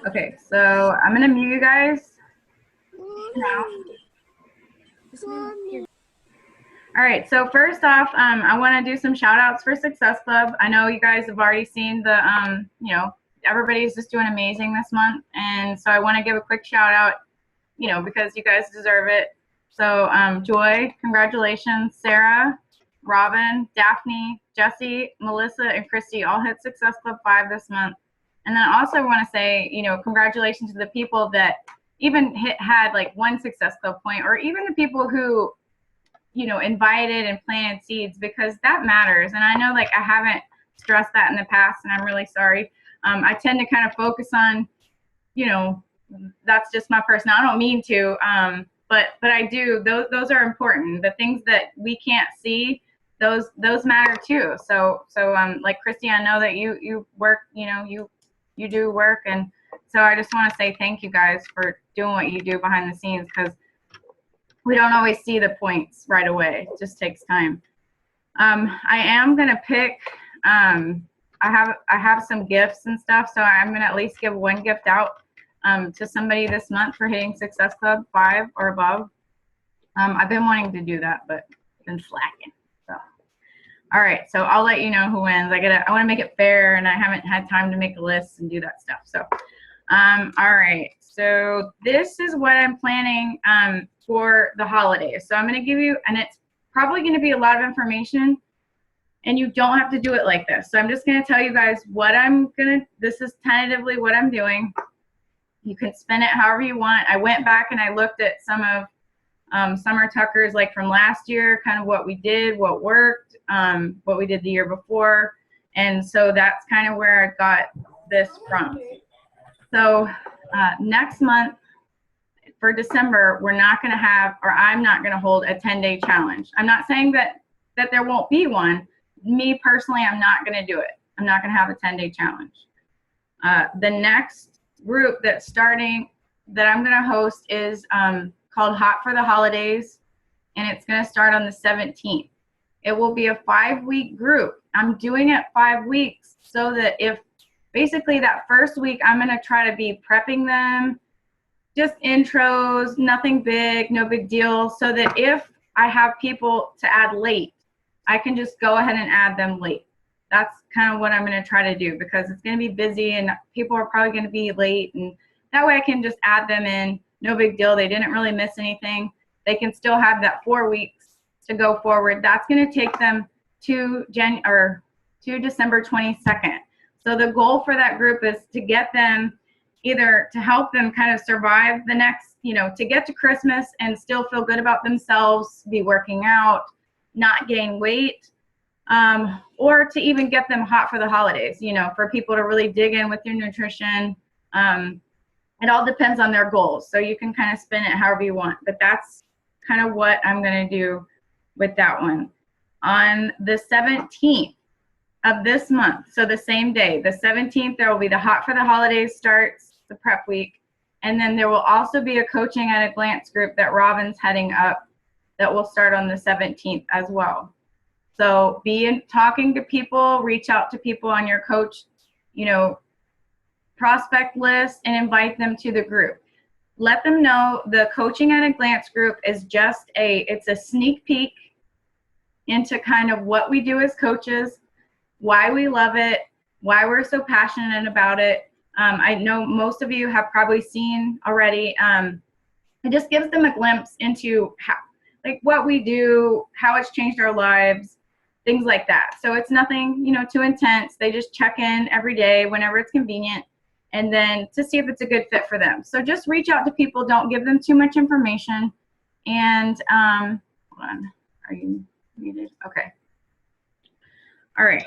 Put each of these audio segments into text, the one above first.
Okay, so I'm gonna mute you guys now. All right, so first off, I want to do some shout outs for Success Club. I know you guys have already seen the, everybody's just doing amazing this month. And so I want to give a quick shout out, because you guys deserve it. So Joy, congratulations. Sarah, Robin, Daphne, Jesse, Melissa, and Christy all hit Success Club 5 this month. And then I also want to say, congratulations to the people that even had like 1 Success Club point, or even the people who, invited and planted seeds, because that matters. And I know like I haven't stressed that in the past, and I'm really sorry. I tend to kind of focus on, that's just my person. I don't mean to, but I do. Those are important. The things that we can't see, those matter too. So like Christy, I know that you work, you do work, and so I just want to say thank you guys for doing what you do behind the scenes, because we don't always see the points right away. It just takes time. I am gonna pick. I have some gifts and stuff, so I'm gonna at least give 1 gift out to somebody this month for hitting Success Club 5 or above. I've been wanting to do that, but been slacking. So, all right. So I'll let you know who wins. I want to make it fair, and I haven't had time to make a list and do that stuff. So, all right. So this is what I'm planning for the holidays. So I'm going to give you, and it's probably going to be a lot of information, and you don't have to do it like this. So I'm just going to tell you guys what this is tentatively what I'm doing. You can spin it however you want. I went back and I looked at some of Summer Tucker's, like from last year, kind of what we did, what worked, what we did the year before. And so that's kind of where I got this from. So next month for December, we're not going to have, or I'm not going to hold a 10-day challenge. I'm not saying that there won't be one. Me personally, I'm not going to do it. I'm not going to have a 10-day challenge. The next group that's starting, that I'm going to host, is called Hot for the Holidays, and it's going to start on the 17th. It will be a 5-week group. I'm doing it 5 weeks so that if basically that first week I'm going to try to be prepping them, just intros, nothing big, no big deal, so that if I have people to add late, I can just go ahead and add them late. That's kind of what I'm going to try to do, because it's going to be busy and people are probably going to be late, and that way I can just add them in. No big deal. They didn't really miss anything. They can still have that 4 weeks to go forward. That's going to take them to December 22nd. So the goal for that group is to get them, either to help them kind of survive the next, to get to Christmas and still feel good about themselves, be working out, not gain weight, or to even get them hot for the holidays, for people to really dig in with their nutrition. It all depends on their goals. So you can kind of spin it however you want, but that's kind of what I'm going to do with that one. On the 17th of this month, so the same day, the 17th, there will be the Hot for the Holidays starts, the prep week. And then there will also be a Coaching at a Glance group that Robin's heading up that will start on the 17th as well. So talking to people, reach out to people on your coach, prospect list, and invite them to the group. Let them know the Coaching at a Glance group is just it's a sneak peek into kind of what we do as coaches, why we love it, why we're so passionate about it. I know most of you have probably seen already. It just gives them a glimpse into what we do, how it's changed our lives, things like that. So it's nothing, too intense. They just check in every day whenever it's convenient, and then to see if it's a good fit for them. So just reach out to people. Don't give them too much information. And hold on, are you muted? Okay. All right.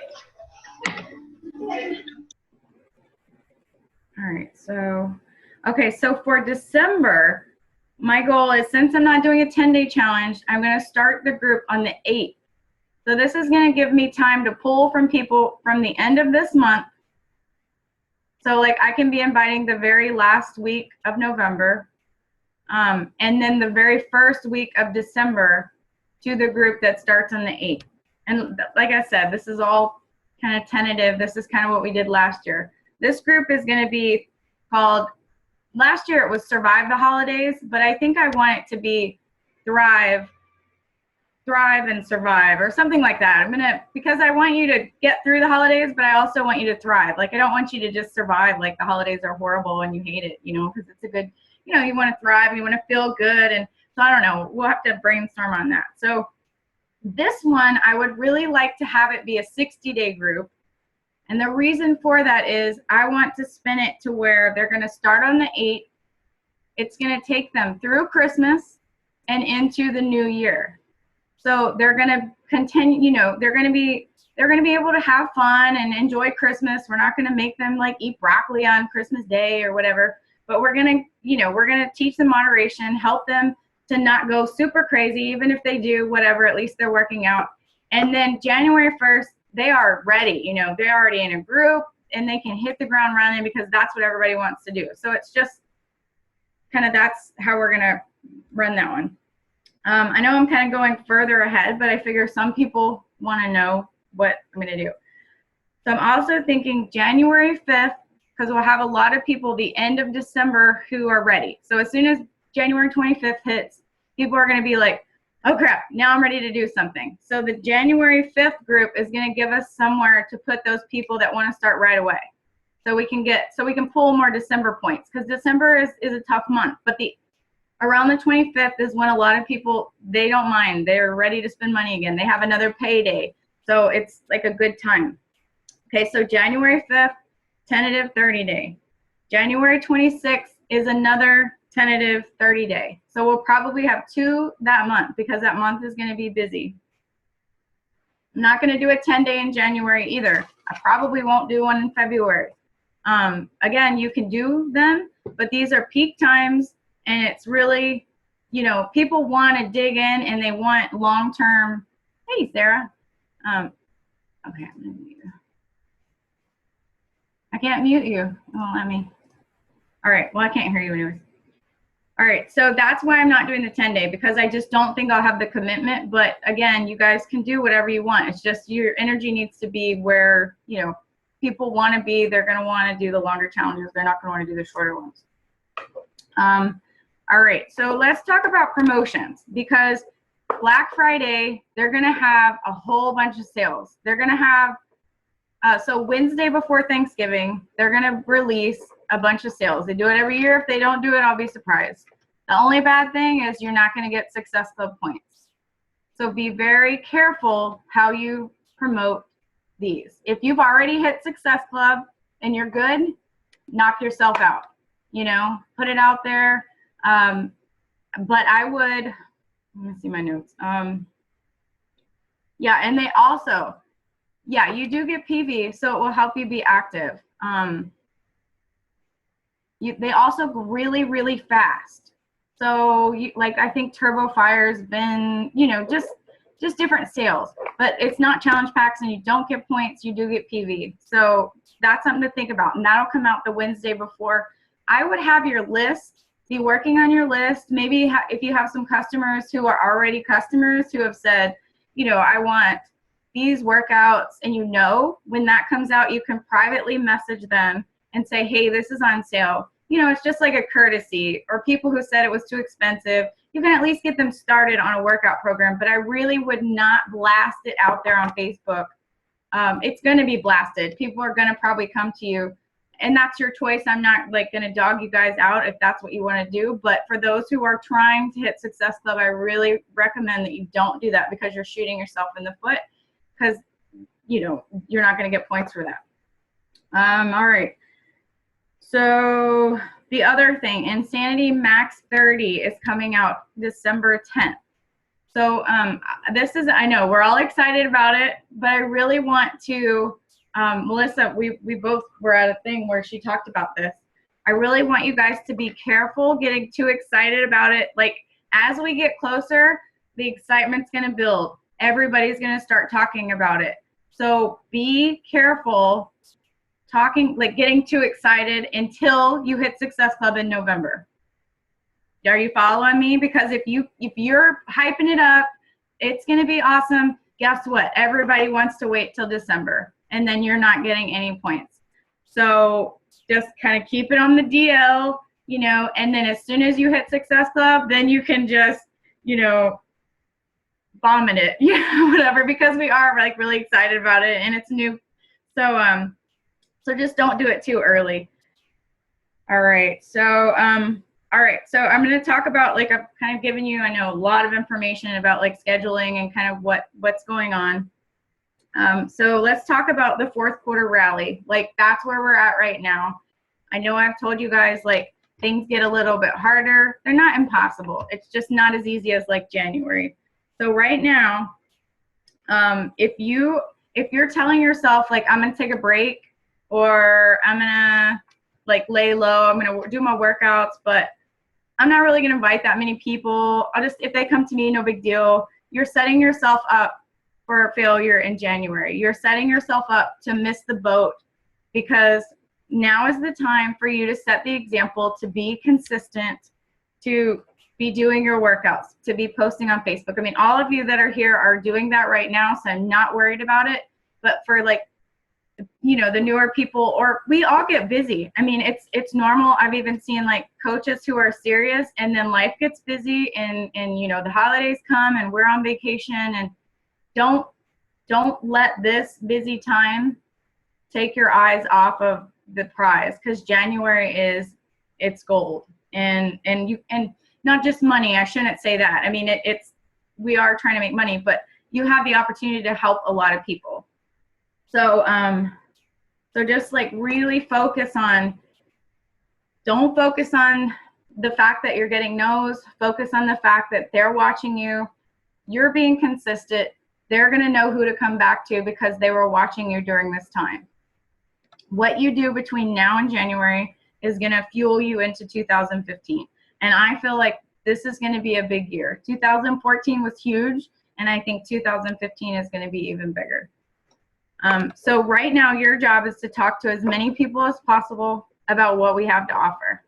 All right. So, okay. So for December, my goal is, since I'm not doing a 10-day challenge, I'm going to start the group on the 8th. So this is going to give me time to pull from people from the end of this month. So like I can be inviting the very last week of November, and then the very first week of December to the group that starts on the 8th. And like I said, this is all kind of tentative. This is kind of what we did last year. This group is going to be called, last year it was Survive the Holidays, but I think I want it to be Thrive and Survive, or something like that. Because I want you to get through the holidays, but I also want you to thrive. Like, I don't want you to just survive, like the holidays are horrible and you hate it, because it's a good, you want to thrive, you want to feel good. And so I don't know, we'll have to brainstorm on that. So this one, I would really like to have it be a 60-day group. And the reason for that is I want to spin it to where they're going to start on the 8th. It's going to take them through Christmas and into the new year. So they're going to continue, they're going to be able to have fun and enjoy Christmas. We're not going to make them like eat broccoli on Christmas Day or whatever, but we're going to teach them moderation, help them to not go super crazy. Even if they do whatever, at least they're working out. And then January 1st, they are ready, they're already in a group and they can hit the ground running because that's what everybody wants to do. So it's just kind of, that's how we're going to run that one. I know I'm kind of going further ahead, but I figure some people want to know what I'm going to do. So I'm also thinking January 5th, because we'll have a lot of people the end of December who are ready. So as soon as January 25th hits, people are going to be like, oh crap, now I'm ready to do something. So the January 5th group is going to give us somewhere to put those people that want to start right away. So we can pull more December points, because December is a tough month, but around the 25th is when a lot of people, they don't mind. They're ready to spend money again. They have another payday. So it's like a good time. Okay, so January 5th, tentative 30-day. January 26th is another tentative 30-day. So we'll probably have 2 that month because that month is going to be busy. I'm not going to do a 10-day in January either. I probably won't do one in February. Again, you can do them, but these are peak times. And it's really, people want to dig in and they want long-term. Hey, Sarah. Okay, I'm going to mute you. I can't mute you. It won't let me. All right, well, I can't hear you anyways. All right, so that's why I'm not doing the 10-day, because I just don't think I'll have the commitment. But again, you guys can do whatever you want. It's just your energy needs to be where, people want to be. They're going to want to do the longer challenges. They're not going to want to do the shorter ones. All right, so let's talk about promotions, because Black Friday, they're going to have a whole bunch of sales. They're going to have, so Wednesday before Thanksgiving, they're going to release a bunch of sales. They do it every year. If they don't do it, I'll be surprised. The only bad thing is you're not going to get Success Club points. So be very careful how you promote these. If you've already hit Success Club and you're good, knock yourself out. Put it out there. But I would, let me see my notes. Yeah, and they also, yeah, you do get PV, so it will help you be active. They also go really, really fast. So I think Turbo Fire's been, just different sales, but it's not challenge packs and you don't get points, you do get PV. So that's something to think about, and that'll come out the Wednesday before. I would have your list, be working on your list. Maybe if you have some customers who are already customers who have said, I want these workouts, and when that comes out, you can privately message them and say, hey, this is on sale. It's just like a courtesy. Or people who said it was too expensive, you can at least get them started on a workout program, but I really would not blast it out there on Facebook. It's going to be blasted. People are going to probably come to you, and that's your choice. I'm not going to dog you guys out if that's what you want to do. But for those who are trying to hit Success Club, I really recommend that you don't do that, because you're shooting yourself in the foot, because, you're not going to get points for that. All right. So the other thing, Insanity Max 30 is coming out December 10th. So I know we're all excited about it, but I really want to, Melissa, we both were at a thing where she talked about this. I really want you guys to be careful getting too excited about it. Like, as we get closer, the excitement's going to build. Everybody's going to start talking about it. So be careful getting too excited until you hit Success Club in November. Are you following me? Because if you're hyping it up, it's going to be awesome. Guess what? Everybody wants to wait till December, and then you're not getting any points. So just kind of keep it on the DL, you know, and then as soon as you hit Success Club, then you can just, you know, vomit it, whatever, because we are like really excited about it and it's new. So, so just don't do it too early. All right. So, all right. So I'm going to talk about, like, I've kind of given you, I know, a lot of information about like scheduling and kind of what's going on. So let's talk about the fourth quarter rally. Like, that's where we're at right now. I know I've told you guys, like, things get a little bit harder. They're not impossible. It's just not as easy as like January. So right now, if you're telling yourself like, I'm gonna take a break, or I'm gonna like lay low, I'm gonna do my workouts, but I'm not really gonna invite that many people. If they come to me, no big deal. You're setting yourself up for failure in January. You're setting yourself up to miss the boat, because now is the time for you to set the example, to be consistent, to be doing your workouts, to be posting on Facebook. I mean, all of you that are here are doing that right now, so I'm not worried about it. But for, like, you know, the newer people, or we all get busy. I mean, it's normal. I've even seen like coaches who are serious, and then life gets busy, and you know, the holidays come and we're on vacation, and don't let this busy time take your eyes off of the prize, because January it's gold, and not just money. I shouldn't say that. I mean, we are trying to make money, but you have the opportunity to help a lot of people. So so just like really focus on, don't focus on the fact that you're getting no's. Focus on the fact that they're watching you. You're being consistent. They're going to know who to come back to because they were watching you during this time. What you do between now and January is going to fuel you into 2015. And I feel like this is going to be a big year. 2014 was huge, and I think 2015 is going to be even bigger. So right now, your job is to talk to as many people as possible about what we have to offer.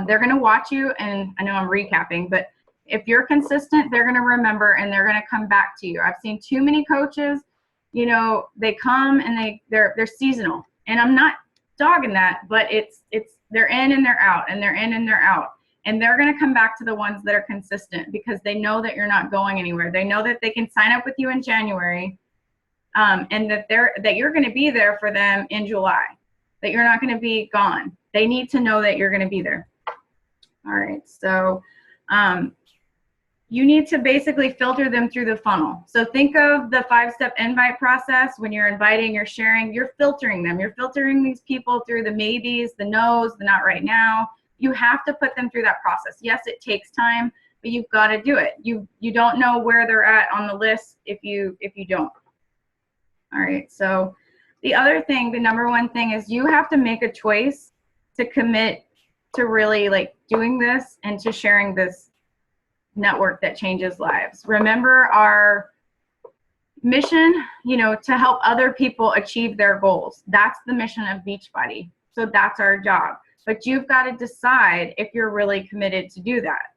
They're going to watch you, and I know I'm recapping, but if you're consistent, they're going to remember, and they're going to come back to you. I've seen too many coaches, you know, they come and they're seasonal, and I'm not dogging that, but they're in and they're out, and they're in and they're out, and they're going to come back to the ones that are consistent, because they know that you're not going anywhere. They know that they can sign up with you in January, and that you're going to be there for them in July, that you're not going to be gone. They need to know that you're going to be there. All right, so you need to basically filter them through the funnel. So think of the 5-step invite process. When you're inviting, you're sharing, you're filtering them. You're filtering these people through the maybes, the no's, the not right now. You have to put them through that process. Yes, it takes time, but you've got to do it. You don't know where they're at on the list if you don't. All right, so the other thing, the number one thing, is you have to make a choice to commit to really like doing this and to sharing this network that changes lives. Remember our mission, you know, to help other people achieve their goals. That's the mission of Beachbody. So that's our job. But you've got to decide if you're really committed to do that.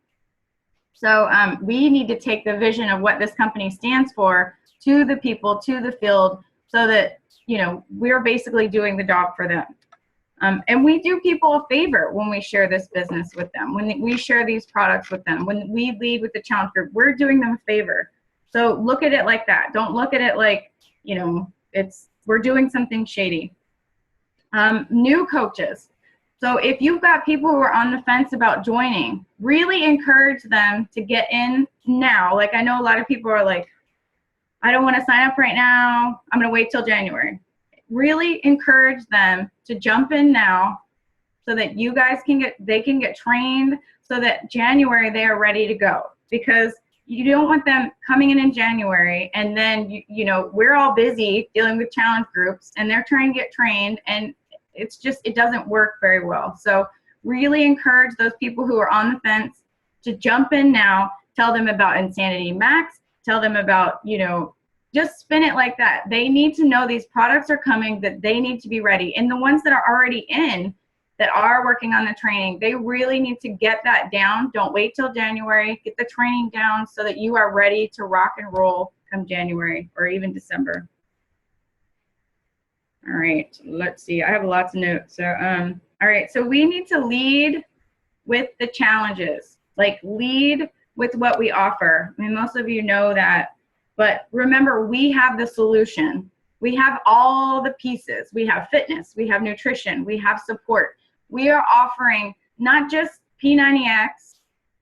So we need to take the vision of what this company stands for to the people, to the field, so that, you know, we're basically doing the job for them. And we do people a favor when we share this business with them, when we share these products with them, when we lead with the challenge group, we're doing them a favor. So look at it like that. Don't look at it like, you know, we're doing something shady. New coaches. So if you've got people who are on the fence about joining, really encourage them to get in now. Like, I know a lot of people are like, I don't want to sign up right now. I'm going to wait till January. Really encourage them to jump in now, so that you guys they can get trained, so that January they are ready to go. Because you don't want them coming in January, and then you know, we're all busy dealing with challenge groups, and they're trying to get trained, and it doesn't work very well. So really encourage those people who are on the fence to jump in now. Tell them about Insanity Max. Tell them about, you know, just spin it like that. They need to know these products are coming, that they need to be ready. And the ones that are already in, that are working on the training, they really need to get that down. Don't wait till January. Get the training down so that you are ready to rock and roll come January or even December. All right, let's see. I have lots of notes. So, all right, so we need to lead with the challenges, like lead with what we offer. I mean, most of you know that, but remember, we have the solution. We have all the pieces. We have fitness, we have nutrition, we have support. We are offering not just P90X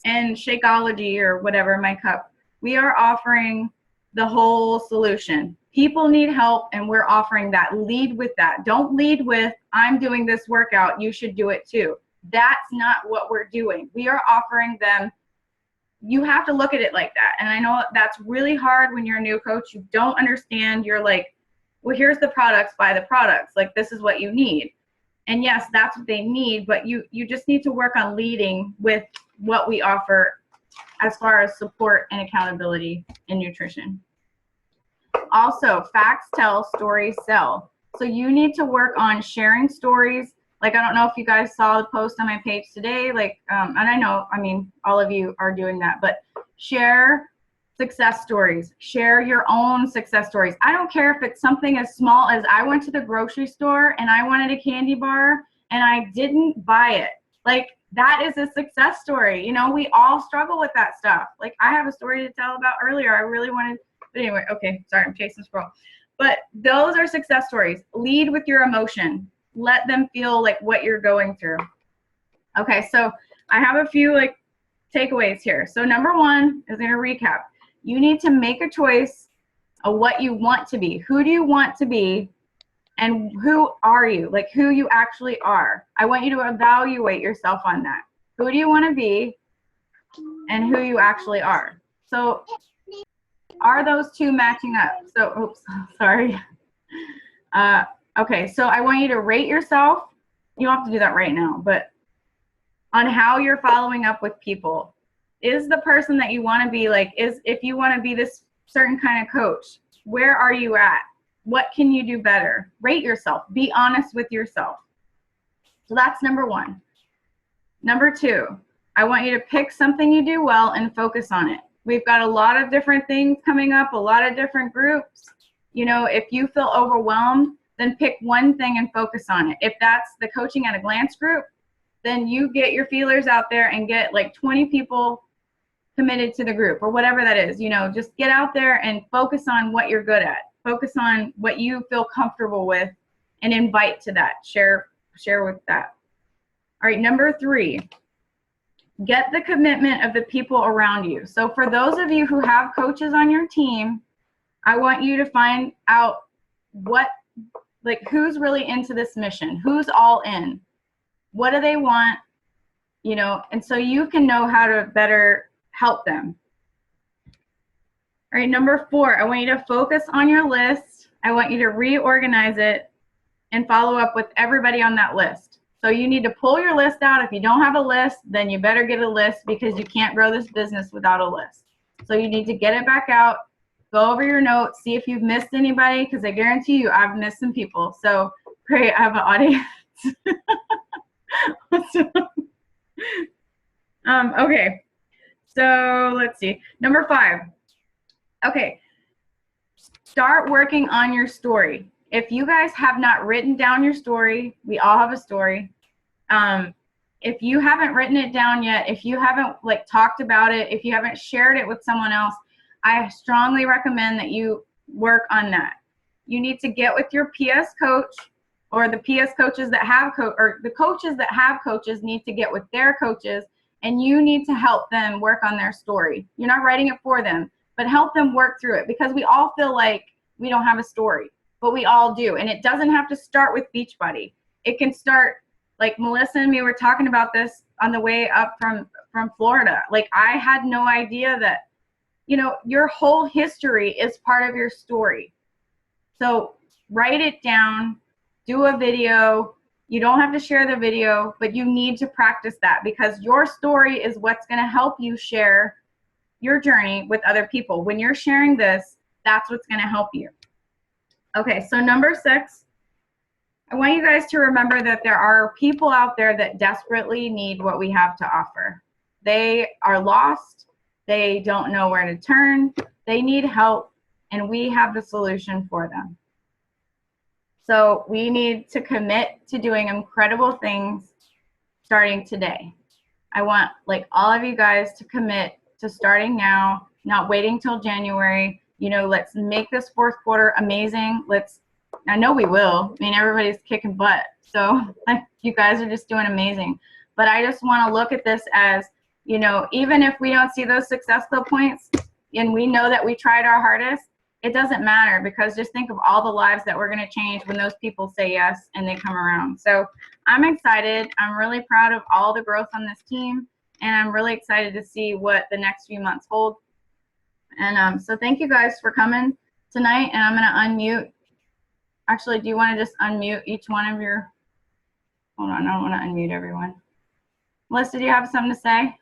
and Shakeology or whatever, my cup. We are offering the whole solution. People need help, and we're offering that. Lead with that. Don't lead with, I'm doing this workout, you should do it too. That's not what we're doing. We are offering them, you have to look at it like that. And I know that's really hard when you're a new coach. You don't understand. You're like, well, here's the products, buy the products. Like, this is what you need. And yes, that's what they need, but you just need to work on leading with what we offer as far as support and accountability in nutrition. Also, facts tell, stories sell. So you need to work on sharing stories. Like, I don't know if you guys saw the post on my page today, like, and I know, I mean, all of you are doing that, but share success stories. Share your own success stories. I don't care if it's something as small as I went to the grocery store and I wanted a candy bar and I didn't buy it. Like, that is a success story. You know, we all struggle with that stuff. Like, I have a story to tell about earlier. I really wanted, but anyway, okay, sorry, I'm chasing scroll. But those are success stories. Lead with your emotion. Let them feel like what you're going through. Okay, so I have a few like takeaways here. So number one is going to recap. You need to make a choice of what you want to be. Who do you want to be? And who are you? Like, who you actually are. I want you to evaluate yourself on that. Who do you want to be and who you actually are? So are those two matching up? So, oops, sorry. Okay, so I want you to rate yourself. You don't have to do that right now, but on how you're following up with people. Is the person that you want to be, like, if you want to be this certain kind of coach, where are you at? What can you do better? Rate yourself. Be honest with yourself. So that's number one. Number two, I want you to pick something you do well and focus on it. We've got a lot of different things coming up, a lot of different groups. You know, if you feel overwhelmed, then pick one thing and focus on it. If that's the Coaching at a Glance group, then you get your feelers out there and get like 20 people committed to the group or whatever that is. You know, just get out there and focus on what you're good at. Focus on what you feel comfortable with and invite to that. Share with that. All right, number three, get the commitment of the people around you. So for those of you who have coaches on your team, I want you to find out who's really into this mission, who's all in, what do they want, you know, and so you can know how to better help them. All right, number four, I want you to focus on your list. I want you to reorganize it and follow up with everybody on that list. So you need to pull your list out. If you don't have a list, then you better get a list because you can't grow this business without a list. So you need to get it back out, go over your notes, see if you've missed anybody, because I guarantee you I've missed some people. So great, I have an audience. Okay, so let's see. Number five. Okay, start working on your story. If you guys have not written down your story, we all have a story. If you haven't written it down yet, if you haven't like talked about it, if you haven't shared it with someone else, I strongly recommend that you work on that. You need to get with your PS coach, or the PS coaches that have or the coaches that have coaches need to get with their coaches, and you need to help them work on their story. You're not writing it for them, but help them work through it, because we all feel like we don't have a story, but we all do. And it doesn't have to start with Beachbody. It can start, like Melissa and me were talking about this on the way up from Florida. Like, I had no idea that, you know, your whole history is part of your story. So write it down, do a video. You don't have to share the video, but you need to practice that, because your story is what's going to help you share your journey with other people. When you're sharing this, that's what's going to help you. Okay, so number six, I want you guys to remember that there are people out there that desperately need what we have to offer. They are lost. They don't know where to turn. They need help, and we have the solution for them. So we need to commit to doing incredible things starting today. I want like all of you guys to commit to starting now, not waiting till January. You know, let's make this fourth quarter amazing. I know we will. I mean, everybody's kicking butt. So like, you guys are just doing amazing. But I just want to look at this as, you know, even if we don't see those success club points and we know that we tried our hardest, it doesn't matter, because just think of all the lives that we're going to change when those people say yes and they come around. So I'm excited. I'm really proud of all the growth on this team, and I'm really excited to see what the next few months hold. And so thank you guys for coming tonight, and I'm going to unmute. Actually, do you want to just unmute each one of your, hold on, I don't want to unmute everyone. Melissa, do you have something to say?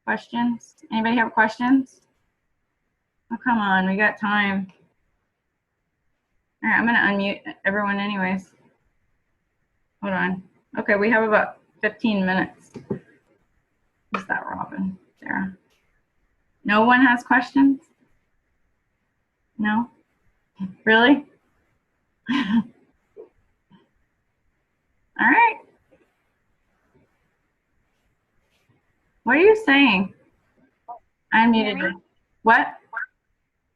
Questions? Anybody have questions? Oh, come on, we got time. All right, I'm going to unmute everyone anyways. Hold on. Okay, we have about 15 minutes. Who's that, Robin? Sarah. No one has questions? No? Really? All right. What are you saying? I muted you. What?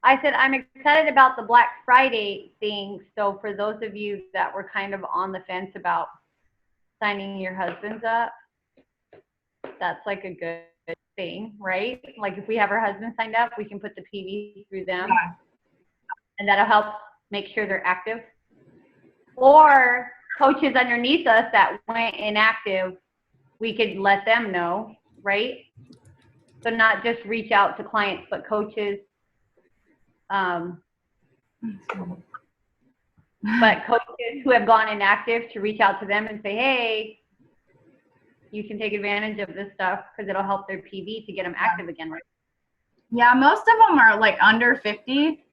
I said I'm excited about the Black Friday thing. So for those of you that were kind of on the fence about signing your husbands up, that's like a good thing, right? Like if we have our husbands signed up, we can put the PV through them, yeah, and that'll help make sure they're active. Or coaches underneath us that went inactive, we could let them know, right? So not just reach out to clients, but coaches. But coaches who have gone inactive, to reach out to them and say, hey, you can take advantage of this stuff because it'll help their PV to get them active again, right? Yeah, most of them are like under 50.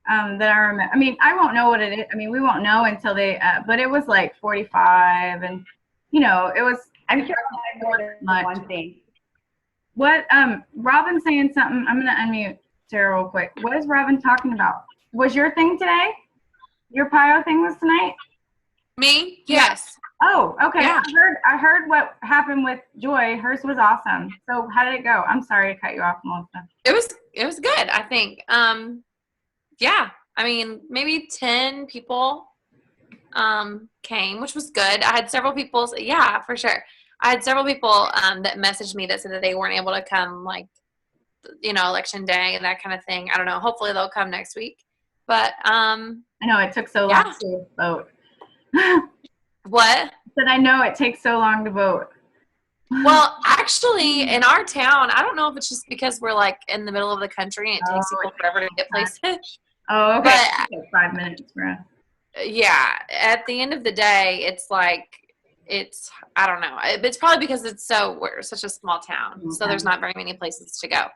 That I remember. I mean, I won't know what it is. I mean, we won't know until they, but it was like 45, and you know, it was. I'm sure more than one thing. What, Robin's saying something. I'm gonna unmute Sarah real quick. What is Robin talking about? Was your thing today? Your PIO thing was tonight? Me? Yes. Oh, okay. Yeah. I heard what happened with Joy. Hers was awesome. So how did it go? I'm sorry to cut you off, Melissa. It was good, I think. Yeah. I mean, maybe 10 people came, which was good. I had several people, yeah, for sure. I had several people that messaged me that said that they weren't able to come, like, you know, election day and that kind of thing. I don't know. Hopefully they'll come next week. But I know it took so long to vote. What? But I know it takes so long to vote. Well, actually, in our town, I don't know if it's just because we're like in the middle of the country and it takes people forever to get places. Oh, okay. But, like 5 minutes, bro. Yeah, at the end of the day, it's like, I don't know. It's probably because we're such a small town, okay, so there's not very many places to go.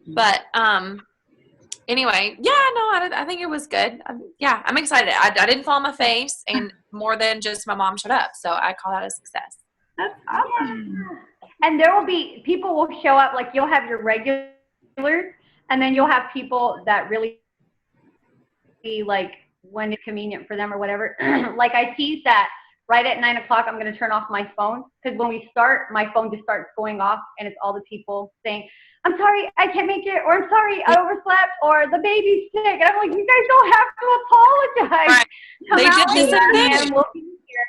But anyway, yeah, no, I think it was good. Yeah, I'm excited. I didn't fall on my face, and more than just my mom showed up, so I call that a success. That's awesome. And there will be, people will show up, like you'll have your regulars, and then you'll have people that really be like when it's convenient for them or whatever. Like I tease that right at 9 o'clock, I'm going to turn off my phone, because when we start, my phone just starts going off, and it's all the people saying, I'm sorry, I can't make it, or I'm sorry, I overslept, or the baby's sick. And I'm like, you guys don't have to apologize. Right. Come they out did the same and we'll be here.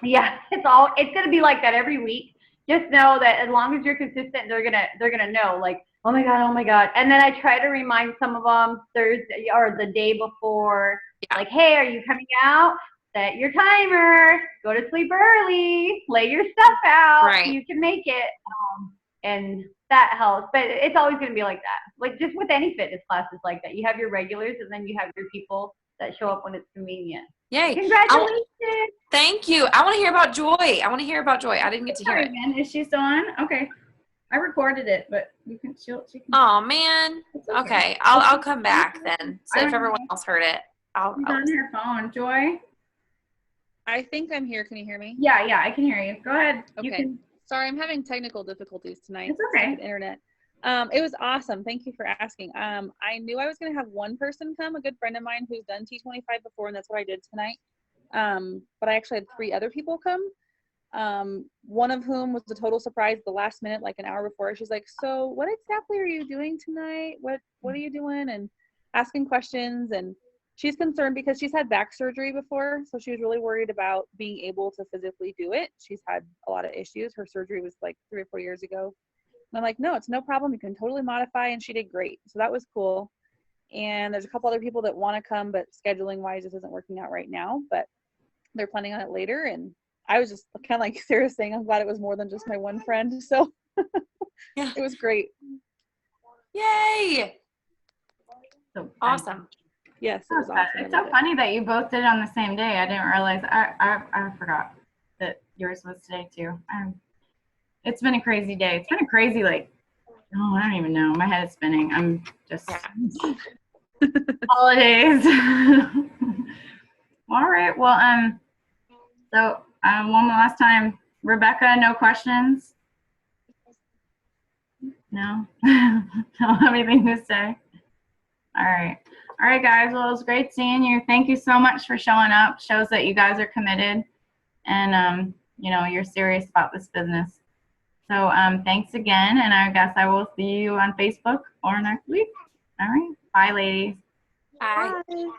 Yeah, it's going to be like that every week. Just know that as long as you're consistent, they're gonna know, like, oh my God. And then I try to remind some of them Thursday or the day before, like, hey, are you coming out? Set your timer, go to sleep early, lay your stuff out, right, you can make it. And that helps, but it's always going to be like that. Like just with any fitness classes like that, you have your regulars and then you have your people that show up when it's convenient. Yay. Congratulations. Thank you. I want to hear about Joy. I didn't get to hear it. Man, is she still on? Okay. I recorded it, but you can, she can. Oh man. Okay. I'll come back then. So if everyone else heard it, I'll on her phone. Joy? I think I'm here. Can you hear me? Yeah, I can hear you. Go ahead. Okay. You can. Sorry, I'm having technical difficulties tonight. It's okay. With internet. It was awesome. Thank you for asking. I knew I was going to have one person come, a good friend of mine who's done T25 before, and that's what I did tonight. But I actually had 3 other people come. One of whom was a total surprise the last minute, like an hour before. She's like, so what exactly are you doing tonight? What are you doing? And asking questions. And she's concerned because she's had back surgery before. So she was really worried about being able to physically do it. She's had a lot of issues. Her surgery was like 3 or 4 years ago. And I'm like, no, it's no problem. You can totally modify. And she did great. So that was cool. And there's a couple other people that want to come, but scheduling wise, this isn't working out right now, but they're planning on it later. And I was just kind of like Sarah saying, I'm glad it was more than just my one friend. So Yeah. it was great. Yay. So Awesome. Yes, it was awesome. It's so funny that you both did it on the same day. I didn't realize. I forgot that yours was today too. It's been a crazy day. It's been a crazy, like, oh, I don't even know. My head is spinning. I'm just holidays. All right. Well, so one last time, Rebecca, no questions? No? Don't have anything to say? All right. All right, guys. Well, it was great seeing you. Thank you so much for showing up. Shows that you guys are committed and, you know, you're serious about this business. So thanks again, and I guess I will see you on Facebook or next week. All right. Bye, ladies. Bye. Bye.